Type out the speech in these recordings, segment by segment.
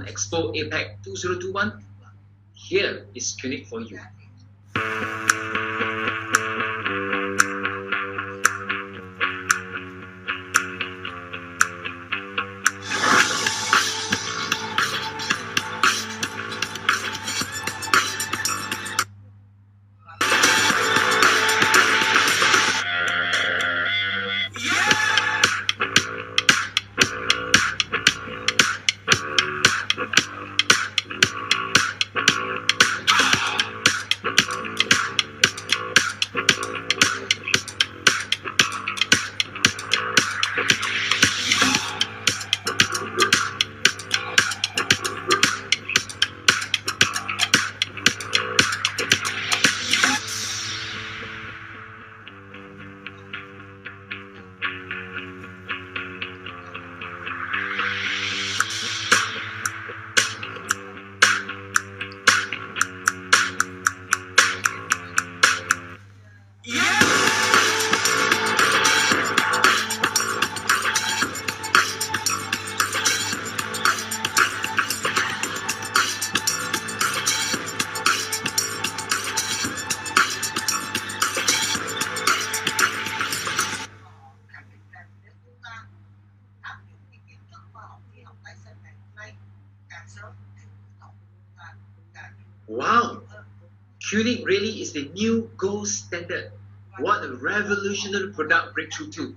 Expo APEC 2021, here is Clinic for you. Wow, Qnique really is the new gold standard. What a revolutionary product breakthrough too.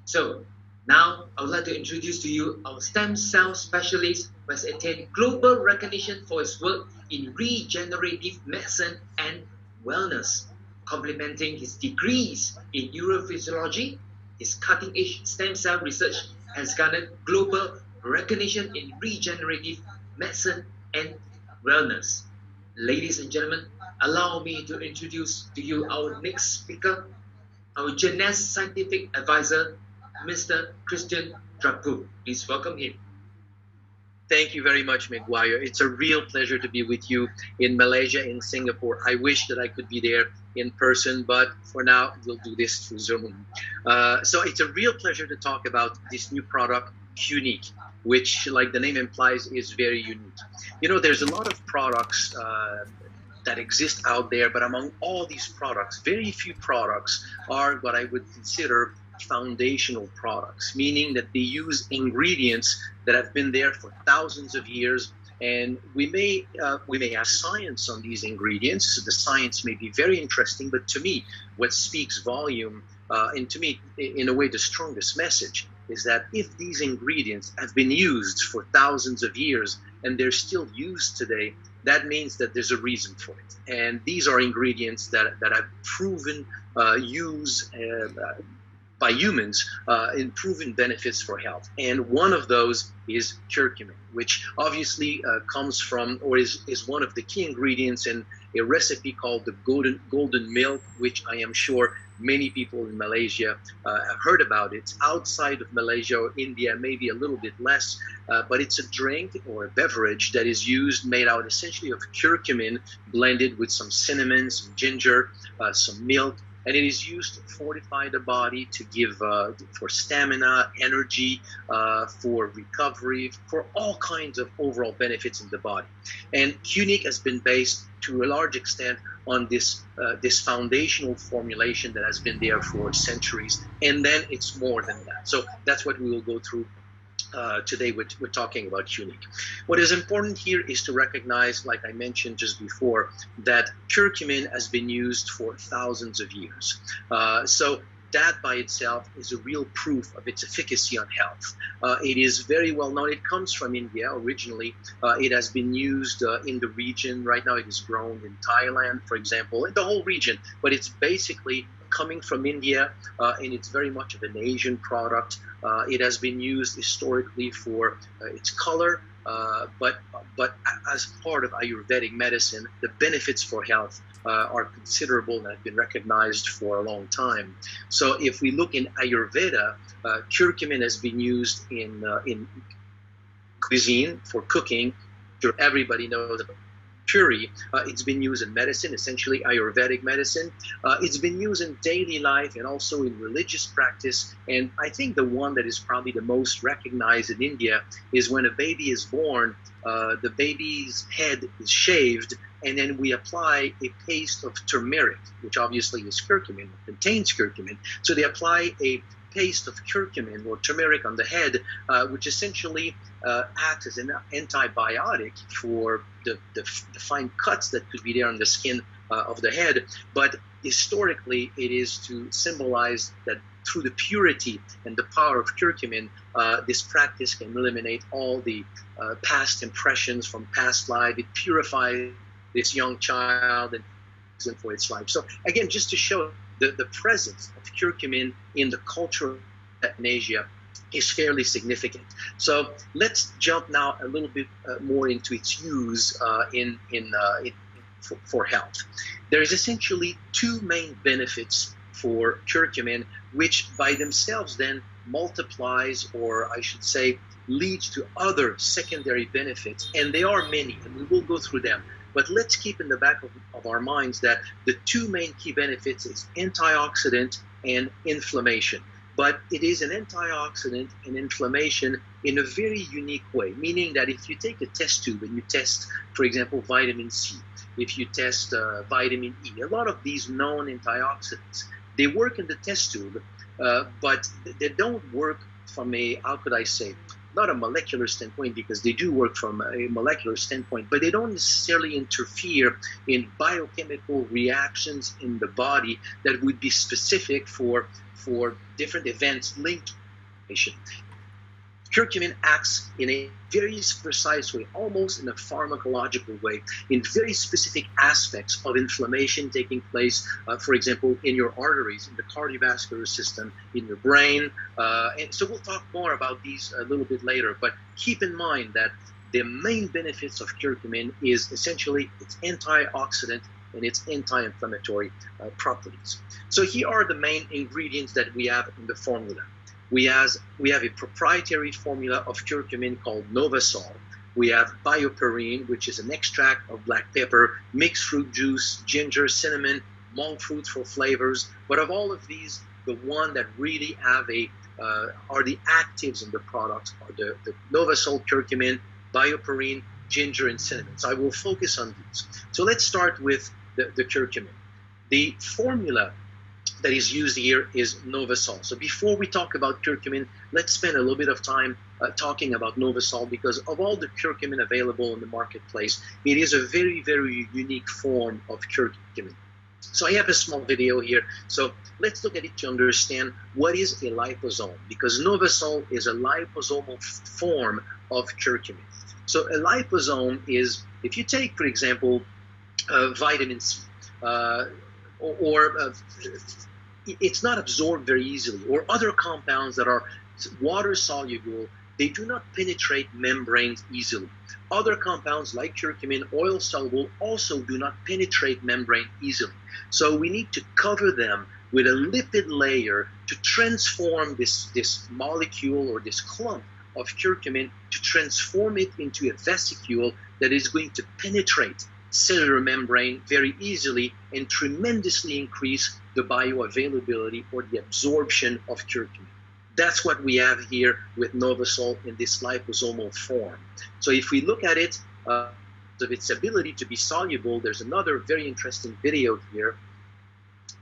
So now I would like to introduce to you our stem cell specialist who has attained global recognition for his work in regenerative medicine and wellness. Complementing his degrees in neurophysiology, his cutting-edge stem cell research has garnered global recognition in regenerative medicine and wellness. Ladies and gentlemen, allow me to introduce to you our next speaker, our Genes Scientific Advisor, Mr. Christian Drapu. Please welcome him. Thank you very much, Maguire. It's a real pleasure to be with you in Malaysia, in Singapore. I wish that I could be there in person, but for now, we'll do this through Zoom. So it's a real pleasure to talk about this new product, Qnique, which, like the name implies, is very unique. You know, there's a lot of products that exist out there, but among all these products, very few products are what I would consider foundational products, meaning that they use ingredients that have been there for thousands of years, and we may have science on these ingredients. So the science may be very interesting, but to me, what speaks volume, and to me, in a way, the strongest message is that if these ingredients have been used for thousands of years and they're still used today, that means that there's a reason for it. And these are ingredients that have proven use by humans in proven benefits for health. And one of those is curcumin, which obviously comes from, or is one of the key ingredients in a recipe called the golden milk, which I am sure many people in Malaysia have heard about. It's outside of Malaysia or India, maybe a little bit less, but it's a drink or a beverage that is used, made out essentially of curcumin, blended with some cinnamon, some ginger, some milk, and it is used to fortify the body, to give for stamina, energy, for recovery, for all kinds of overall benefits in the body. And Qnique has been based to a large extent on this foundational formulation that has been there for centuries, and then it's more than that. So that's what we will go through today. We're talking about Qnique. What is important here is to recognize, like I mentioned just before, that curcumin has been used for thousands of years. So that by itself is a real proof of its efficacy on health. It is very well known. It comes from India originally. It has been used in the region. Right now it is grown in Thailand, for example, in the whole region, but it's basically coming from India, and it's very much of an Asian product. It has been used historically for its color, but as part of Ayurvedic medicine, the benefits for health are considerable and have been recognized for a long time. So if we look in Ayurveda, curcumin has been used in cuisine for cooking. Sure, everybody knows about curry. It's been used in medicine, essentially Ayurvedic medicine. It's been used in daily life and also in religious practice. And I think the one that is probably the most recognized in India is when a baby is born, the baby's head is shaved, and then we apply a paste of turmeric, which obviously is curcumin, contains curcumin. So they apply a paste of curcumin or turmeric on the head, which essentially acts as an antibiotic for the fine cuts that could be there on the skin of the head. But historically, it is to symbolize that through the purity and the power of curcumin, this practice can eliminate all the past impressions from past life. It purifies this young child and for its life. So again, just to show the presence of curcumin in the culture in Asia is fairly significant. So let's jump now a little bit more into its use for health. There is essentially two main benefits for curcumin, which by themselves then multiplies, or I should say, leads to other secondary benefits, and there are many, and we will go through them. But let's keep in the back of our minds that the two main key benefits is antioxidant and inflammation. But it is an antioxidant and inflammation in a very unique way, meaning that if you take a test tube and you test, for example, vitamin C, if you test vitamin E, a lot of these known antioxidants, they work in the test tube, but they don't work from a, how could I say, not a molecular standpoint, because they do work from a molecular standpoint, but they don't necessarily interfere in biochemical reactions in the body that would be specific for different events linked to inflammation. Curcumin acts in a very precise way, almost in a pharmacological way, in very specific aspects of inflammation taking place, for example, in your arteries, in the cardiovascular system, in your brain. And so we'll talk more about these a little bit later, but keep in mind that the main benefits of curcumin is essentially its antioxidant and its anti-inflammatory properties. So here are the main ingredients that we have in the formula. We have a proprietary formula of curcumin called Novasol. We have bioperine, which is an extract of black pepper, mixed fruit juice, ginger, cinnamon, monk fruit for flavors. But of all of these, the one that really have are the actives in the product are the Novasol curcumin, bioperine, ginger, and cinnamon. So I will focus on these. So let's start with the curcumin. The formula that is used here is Novasol. So before we talk about curcumin, let's spend a little bit of time talking about Novasol, because of all the curcumin available in the marketplace, it is a very, very unique form of curcumin. So I have a small video here. So let's look at it to understand what is a liposome, because Novasol is a liposomal form of curcumin. So a liposome is, if you take, for example, vitamin C, it's not absorbed very easily, or other compounds that are water soluble, they do not penetrate membranes easily. Other compounds like curcumin, oil soluble, also do not penetrate membrane easily. So we need to cover them with a lipid layer to transform this molecule or this clump of curcumin, to transform it into a vesicule that is going to penetrate cellular membrane very easily and tremendously increase the bioavailability or the absorption of curcumin. That's what we have here with Novasol in this liposomal form. So if we look at it, of its ability to be soluble, there's another very interesting video here.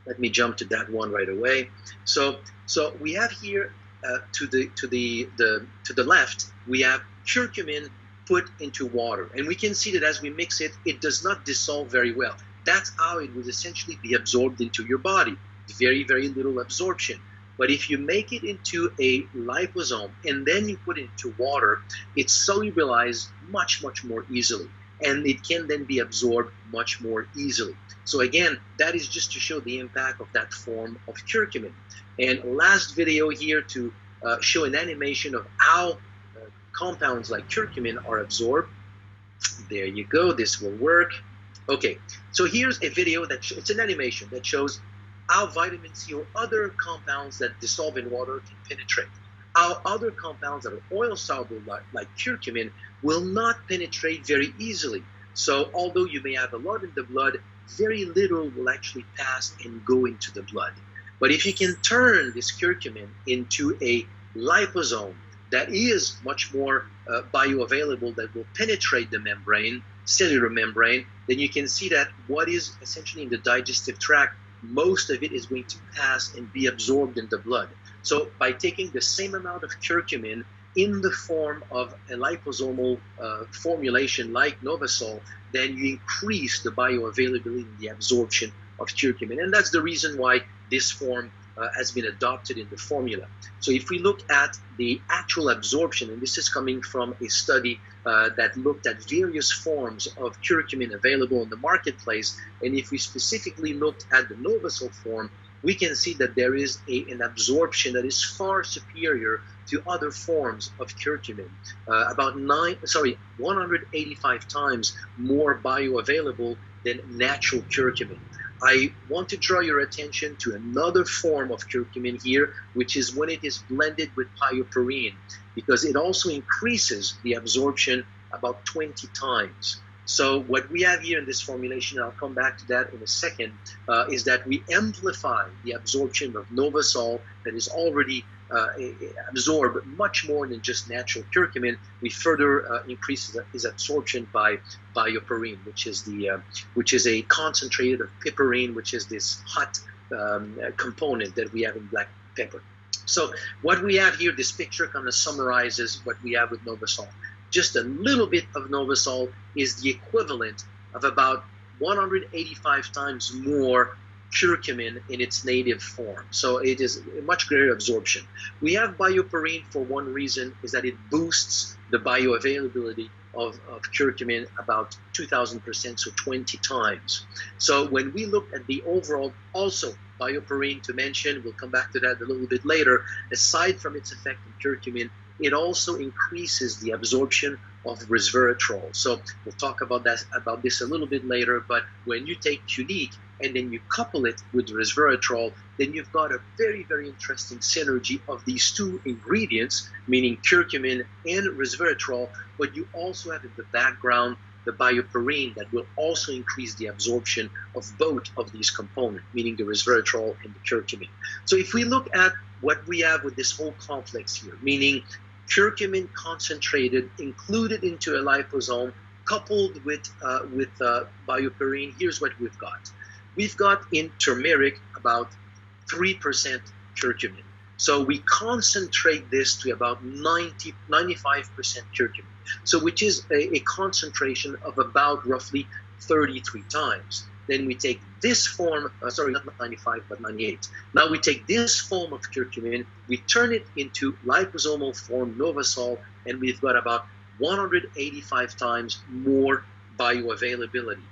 Let me jump to that one right away. So we have here to the left, we have curcumin put into water, and we can see that as we mix it, it does not dissolve very well. That's how it would essentially be absorbed into your body. Very, very little absorption. But if you make it into a liposome and then you put it into water, it's solubilized much, much more easily, and it can then be absorbed much more easily. So again, that is just to show the impact of that form of curcumin. And last video here to show an animation of how compounds like curcumin are absorbed. There you go, this will work. Okay, so here's a video it's an animation that shows how vitamin C or other compounds that dissolve in water can penetrate. How other compounds that are oil soluble like curcumin will not penetrate very easily. So although you may have a lot in the blood, very little will actually pass and go into the blood. But if you can turn this curcumin into a liposome that is much more bioavailable, that will penetrate the membrane, cellular membrane, then you can see that what is essentially in the digestive tract, most of it is going to pass and be absorbed in the blood. So by taking the same amount of curcumin in the form of a liposomal formulation like Novasol, then you increase the bioavailability and the absorption of curcumin. And that's the reason why this form has been adopted in the formula. So if we look at the actual absorption, and this is coming from a study that looked at various forms of curcumin available in the marketplace, and if we specifically looked at the Novasol form, we can see that there is an absorption that is far superior to other forms of curcumin, about 185 times more bioavailable than natural curcumin. I want to draw your attention to another form of curcumin here, which is when it is blended with pyoperine, because it also increases the absorption about 20 times. So what we have here in this formulation, and I'll come back to that in a second, is that we amplify the absorption of Novasol that is already absorbed much more than just natural curcumin. We further increase its absorption by bioperine, which is a concentrated of piperine, which is this hot component that we have in black pepper. So what we have here, this picture kind of summarizes what we have with Novasol. Just a little bit of Novasol is the equivalent of about 185 times more curcumin in its native form. So it is a much greater absorption. We have bioperine for one reason, is that it boosts the bioavailability of curcumin about 2,000%, so 20 times. So when we look at the overall, also bioperine to mention, we'll come back to that a little bit later, aside from its effect on curcumin, it also increases the absorption of resveratrol. So we'll talk about this a little bit later, but when you take Qunique and then you couple it with resveratrol, then you've got a very, very interesting synergy of these two ingredients, meaning curcumin and resveratrol, but you also have in the background the bioperine that will also increase the absorption of both of these components, meaning the resveratrol and the curcumin. So if we look at what we have with this whole complex here, meaning curcumin concentrated, included into a liposome, coupled with bioperine, here's what we've got. We've got in turmeric about 3% curcumin. So we concentrate this to about 95% curcumin. So which is a concentration of about roughly 33 times. Then we take this form, sorry, not 95, but 98. Now we take this form of curcumin, we turn it into liposomal form, Novasol, and we've got about 185 times more bioavailability.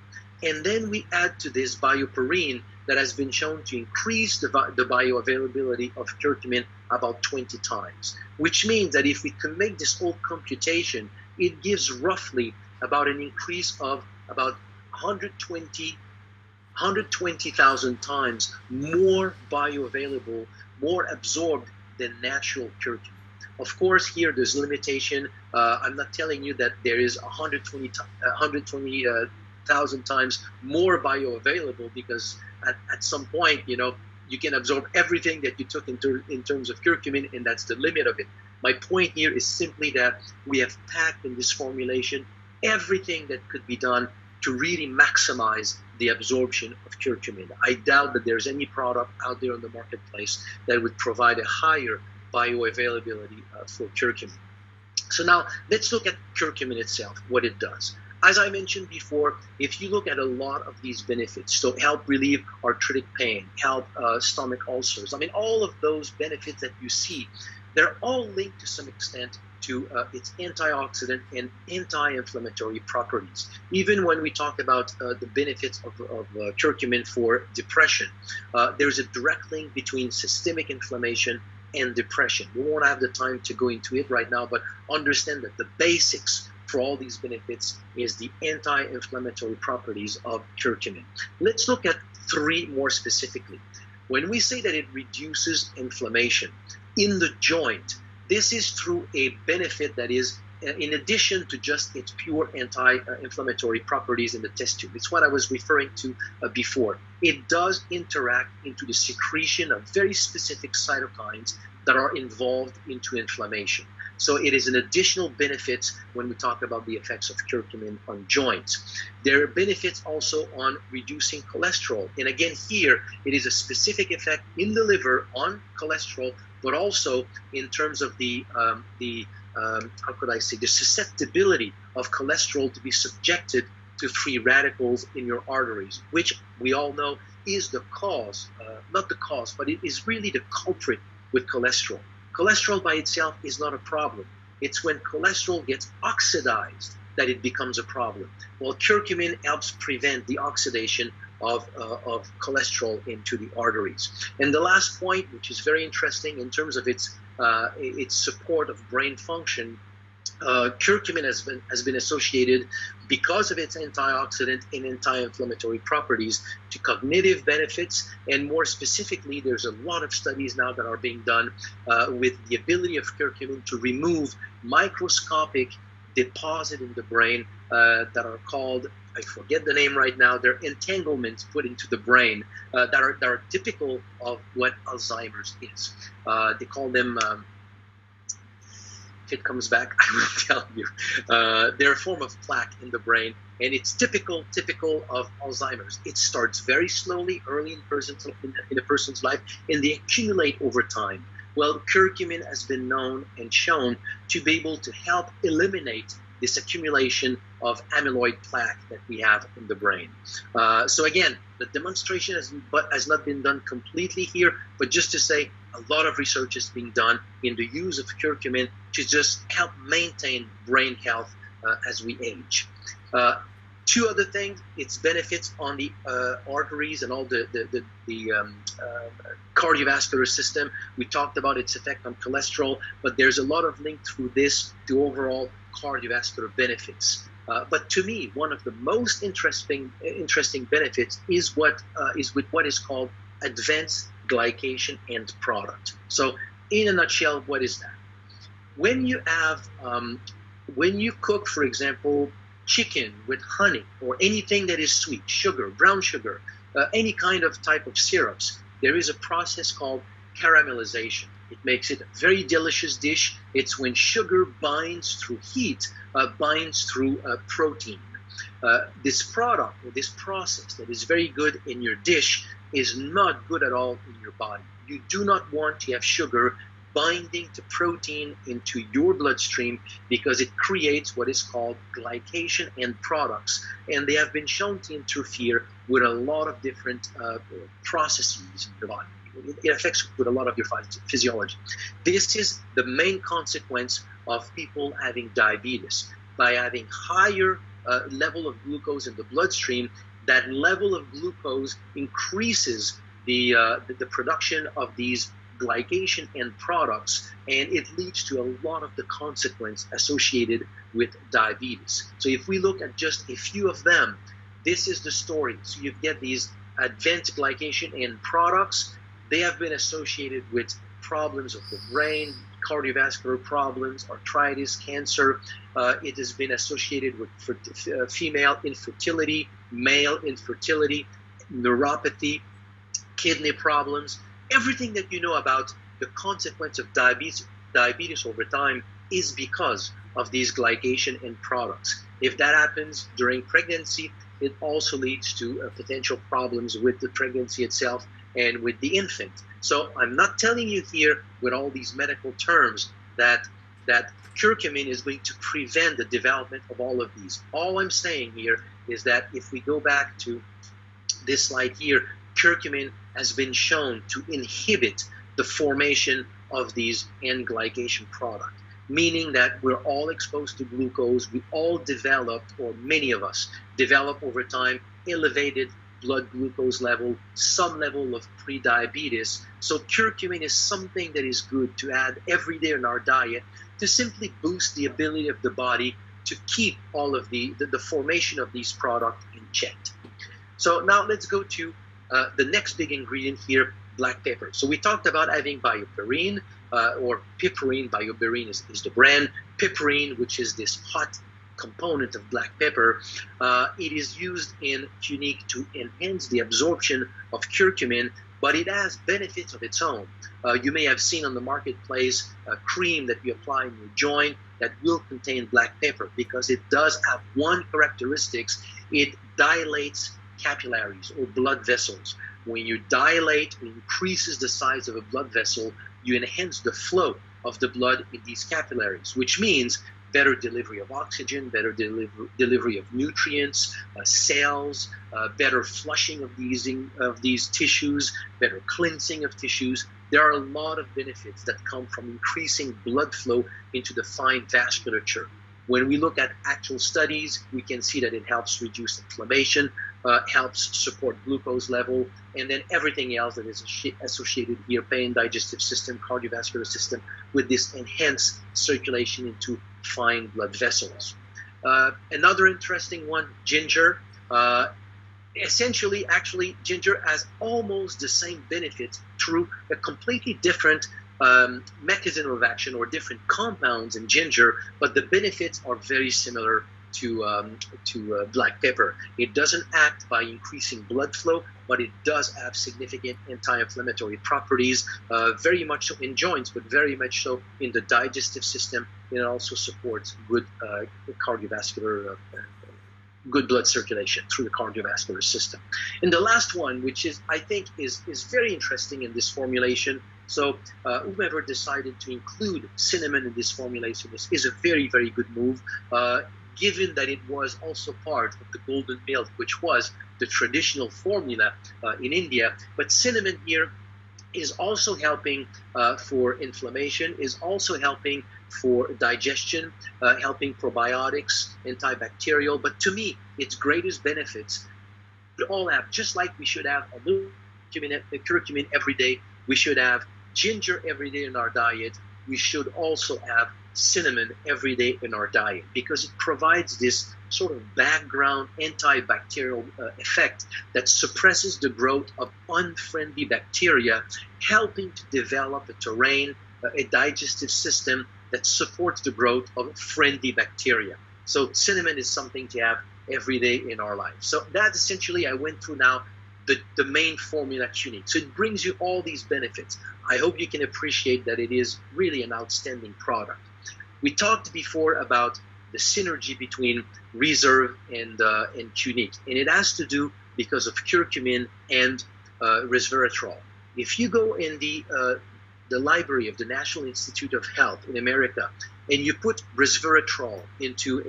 And then we add to this bioperine that has been shown to increase the bioavailability of curcumin about 20 times, which means that if we can make this whole computation, it gives roughly about an increase of about 120,000 times more bioavailable, more absorbed than natural curcumin. Of course, here there's limitation. I'm not telling you that there is 120,000 times more bioavailable, because at some point, you can absorb everything that you took in terms of curcumin, and that's the limit of it. My point here is simply that we have packed in this formulation everything that could be done to really maximize the absorption of curcumin. I doubt that there's any product out there in the marketplace that would provide a higher bioavailability for curcumin. So now let's look at curcumin itself, what it does. As I mentioned before, if you look at a lot of these benefits, to help relieve arthritic pain, help stomach ulcers, I mean, all of those benefits that you see, they're all linked to some extent to its antioxidant and anti-inflammatory properties. Even when we talk about the benefits of curcumin for depression, there's a direct link between systemic inflammation and depression. We won't have the time to go into it right now, but understand that the basics for all these benefits is the anti-inflammatory properties of curcumin. Let's look at three more specifically. When we say that it reduces inflammation in the joint, this is through a benefit that is in addition to just its pure anti-inflammatory properties in the test tube. It's what I was referring to before. It does interact into the secretion of very specific cytokines that are involved into inflammation. So it is an additional benefit when we talk about the effects of curcumin on joints. There are benefits also on reducing cholesterol. And again, here, it is a specific effect in the liver on cholesterol, but also in terms of the how could I say, the susceptibility of cholesterol to be subjected to free radicals in your arteries, which we all know is the cause, not the cause, but it is really the culprit with cholesterol. Cholesterol by itself is not a problem. It's when cholesterol gets oxidized that it becomes a problem. Well, curcumin helps prevent the oxidation of cholesterol into the arteries. And the last point, which is very interesting in terms of its support of brain function, curcumin has been associated, because of its antioxidant and anti-inflammatory properties, to cognitive benefits. And more specifically, there's a lot of studies now that are being done with the ability of curcumin to remove microscopic deposits in the brain that are called, I forget the name right now, they're entanglements put into the brain that are typical of what Alzheimer's is. They call them, if it comes back, I will tell you. They're a form of plaque in the brain, and it's typical of Alzheimer's. It starts very slowly, early in a person's life, and they accumulate over time. Well, curcumin has been known and shown to be able to help eliminate this accumulation of amyloid plaque that we have in the brain. So again, the demonstration has not been done completely here, but just to say, a lot of research is being done in the use of curcumin to just help maintain brain health as we age. Two other things, its benefits on the arteries and all the cardiovascular system. We talked about its effect on cholesterol, but there's a lot of link through this to overall cardiovascular benefits. But to me, one of the most interesting benefits is with what is called advanced glycation end product. So in a nutshell, what is that? When you cook, for example, chicken with honey or anything that is sweet, sugar, brown sugar, any kind of type of syrups, there is a process called caramelization. It makes it a very delicious dish. It's when sugar binds through heat, binds through protein. This product or this process that is very good in your dish is not good at all in your body. You do not want to have sugar binding to protein into your bloodstream, because it creates what is called glycation end products, and they have been shown to interfere with a lot of different processes in your body. It affects with a lot of your physiology. This is the main consequence of people having diabetes. By having higher level of glucose in the bloodstream, that level of glucose increases the production of these glycation end products, and it leads to a lot of the consequence associated with diabetes. So if we look at just a few of them, this is the story. So you get these advanced glycation end products. They have been associated with problems of the brain, cardiovascular problems, arthritis, cancer. It has been associated with female infertility, male infertility, neuropathy, kidney problems. Everything that you know about the consequence of diabetes over time is because of these glycation end products. If that happens during pregnancy, it also leads to potential problems with the pregnancy itself and with the infant. So I'm not telling you here with all these medical terms that curcumin is going to prevent the development of all of these. All I'm saying here is that if we go back to this slide here, curcumin has been shown to inhibit the formation of these end glycation products, meaning that we're all exposed to glucose. We all developed, or many of us develop over time, elevated blood glucose level, some level of pre-diabetes. So curcumin is something that is good to add every day in our diet to simply boost the ability of the body to keep all of the formation of these products in check. So now let's go to the next big ingredient here, black pepper. So we talked about having bioperine, or piperine. Bioperine is the brand. piperine, which is this hot component of black pepper. It is used in Unique to enhance the absorption of curcumin, but it has benefits of its own. You may have seen on the marketplace a cream that you apply in your joint that will contain black pepper, because it does have one characteristics: it dilates capillaries or blood vessels. When you dilate, it increases the size of a blood vessel, you enhance the flow of the blood in these capillaries, which means better delivery of oxygen, better delivery of nutrients, cells, better flushing of these tissues, better cleansing of tissues. There are a lot of benefits that come from increasing blood flow into the fine vasculature. When we look at actual studies, we can see that it helps reduce inflammation, helps support glucose level, and then everything else that is associated here: pain, digestive system, cardiovascular system, with this enhanced circulation into fine blood vessels. Another interesting one, ginger. Essentially, actually, ginger has almost the same benefits through a completely different mechanism of action, or different compounds in ginger, but the benefits are very similar to black pepper. It doesn't act by increasing blood flow, but it does have significant anti-inflammatory properties, very much so in joints, but very much so in the digestive system. It also supports good cardiovascular good blood circulation through the cardiovascular system. And the last one, which is, I think, is very interesting in this formulation. So whoever decided to include cinnamon in this formulation is a very, very good move, given that it was also part of the golden milk, which was the traditional formula in India. But cinnamon here is also helping for inflammation, is also helping for digestion, helping probiotics, antibacterial. But to me, its greatest benefits we all have, just like we should have a little curcumin every day, we should have ginger every day in our diet, we should also have cinnamon every day in our diet, because it provides this sort of background antibacterial effect that suppresses the growth of unfriendly bacteria, helping to develop a terrain, a digestive system that supports the growth of friendly bacteria. So cinnamon is something to have every day in our life. So that essentially, I went through now the main formula Unique. So it brings you all these benefits. I hope you can appreciate that it is really an outstanding product. We talked before about the synergy between Reserve and Unique, and it has to do because of curcumin and resveratrol. If you go in the library of the National Institute of Health in America, and you put resveratrol into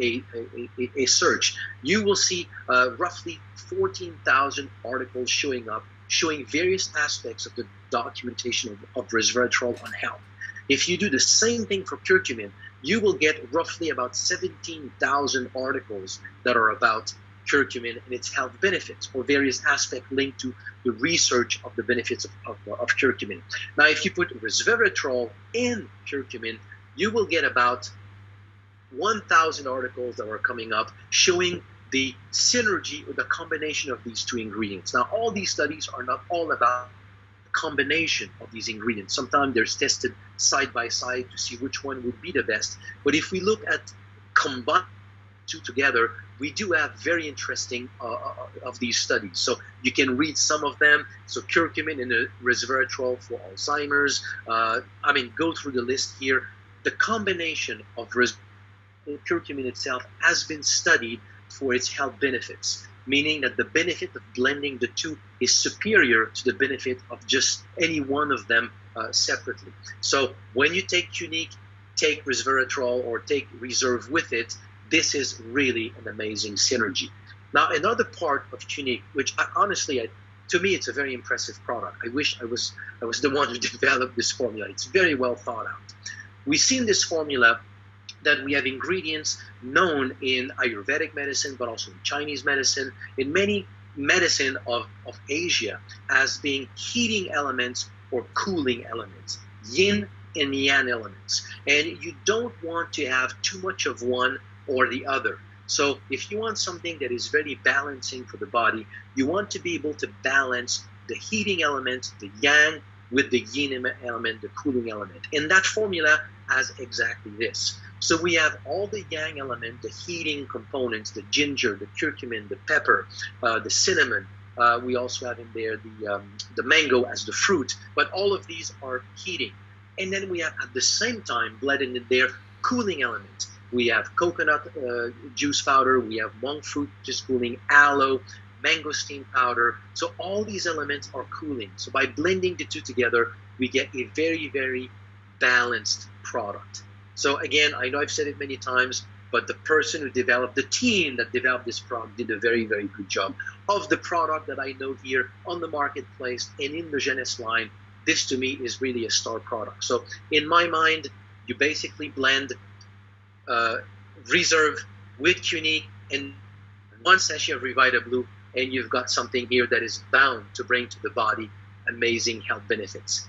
a search, you will see roughly 14,000 articles showing up, showing various aspects of the documentation of resveratrol on health. If you do the same thing for curcumin, you will get roughly about 17,000 articles that are about curcumin and its health benefits, or various aspects linked to the research of the benefits of curcumin. Now, if you put resveratrol in curcumin, you will get about 1,000 articles that are coming up showing the synergy or the combination of these two ingredients. Now, all these studies are not all about the combination of these ingredients. Sometimes they're tested side by side to see which one would be the best. But if we look at combining two together, we do have very interesting of these studies. So you can read some of them. So curcumin and resveratrol for Alzheimer's. Go through the list here. The combination of curcumin itself has been studied for its health benefits, meaning that the benefit of blending the two is superior to the benefit of just any one of them separately. So when you take Unique, take resveratrol, or take Reserve with it, this is really an amazing synergy. Now, another part of Unique, which to me, it's a very impressive product. I wish I was the one who developed this formula. It's very well thought out. We see in this formula that we have ingredients known in Ayurvedic medicine, but also in Chinese medicine, in many medicine of Asia, as being heating elements or cooling elements, yin and yang elements. And you don't want to have too much of one or the other. So if you want something that is very balancing for the body, you want to be able to balance the heating element, the yang, with the yin element, the cooling element. And that formula has exactly this. So we have all the yang element, the heating components, the ginger, the curcumin, the pepper, the cinnamon. We also have in there the mango as the fruit, but all of these are heating. And then we have at the same time blended in there cooling elements. We have coconut juice powder, we have monk fruit just cooling, aloe, mangosteen powder. So all these elements are cooling. So by blending the two together, we get a very, very balanced product. So again, I know I've said it many times, but the person who developed, the team that developed this product did a very, very good job. Of the product that I know here on the marketplace and in the Jeunesse line, this to me is really a star product. So in my mind, you basically blend Reserve with Cunique and one sachet of Revita Blue, and you've got something here that is bound to bring to the body amazing health benefits.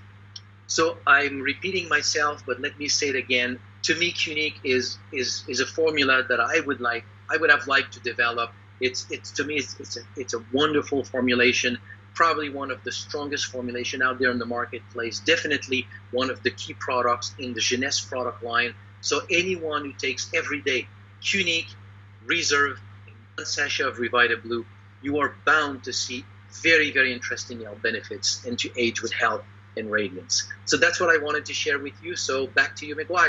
So I'm repeating myself, but let me say it again. To me, Cunique is a formula that I would have liked to develop. To me it's a wonderful formulation, probably one of the strongest formulation out there in the marketplace. Definitely one of the key products in the Jeunesse product line. So anyone who takes every day Cunique, Reserve, and one sachet of Revita Blue, you are bound to see very, very interesting health benefits and to age with health and radiance. So that's what I wanted to share with you. So back to you, McGuire.